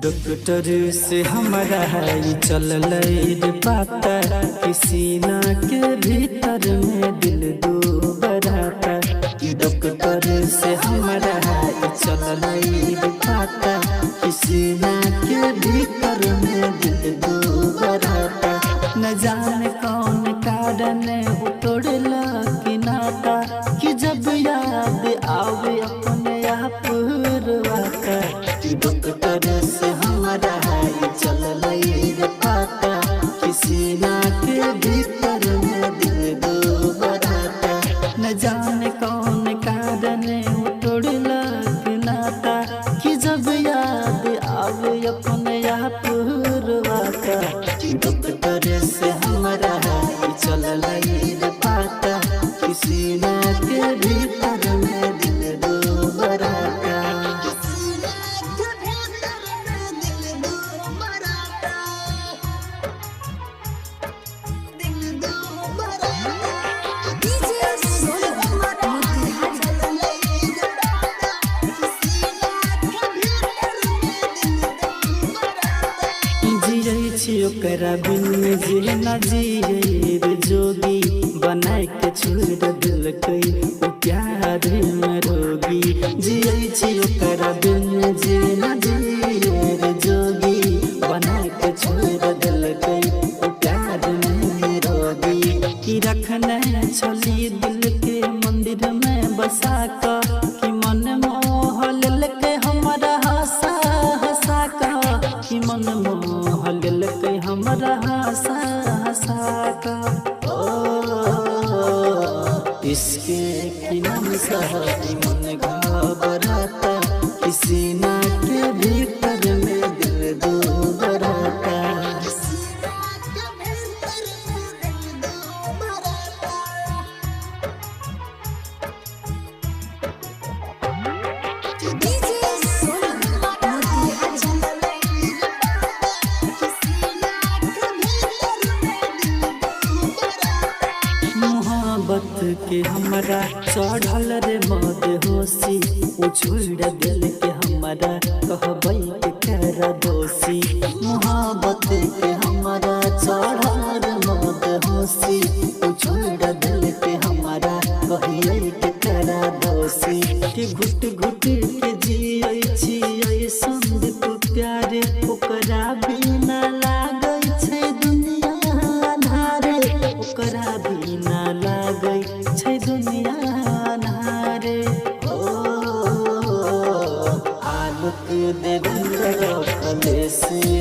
Doctor से हमारा है चल रे पाता किसी ना के भीतर में दिल दो बराता। डॉक्टर से हमारा है चल रे पाता किसी ना के भीतर में दिल दो बराता। न जाने कौन कारण तोड़ला कि नाता कि जब याद आवे अपने आप रुआता। डॉक्टर से हमारा है चल रे पाता किसी ना के भीतर में दिल दो बराता। न जाने कौन कारण तोड़ला कि नाता कि जब याद आवे अपने आप रुआता। डॉक्टर से हमारा है चल रे पाता किसी ना के भीतर में दिल दो बराता। ओकरा बिन जी न जिए रे जोगी बनाए के छोड़ दिल कई प्यार में रोगी। जिए छी ओकरा बिन जी न जिए रे जोगी बनाए के छोड़ दिल कई प्यार में रोगी। कि रखने चली दिल के मंदिर में बसा का कि मन मोह लेके हमारा हंसा हंसा का कि मन मोह लेके हमारा हंसा हंसा का। इसके कि नाम सहती मन घबराता किसी ना के भीतर में दिल दो बराता। मोहब्बत के हमारा चढ़ल रे मद होशी उछोड़ दिल के हमारा कहबई के कर दोषी। मोहब्बत के हमारा चढ़ल रे मद होशी उछोड़ दिल के हमारा कहिए के कर दोषी। कि घुट घुट के जियै छी ऐसन तू प्यारे ओकरा बिना लागै छै दुनिया अन्हारे। ओकरा बिना लागै छै दुनिया अन्हारे। आलोक दे रखले से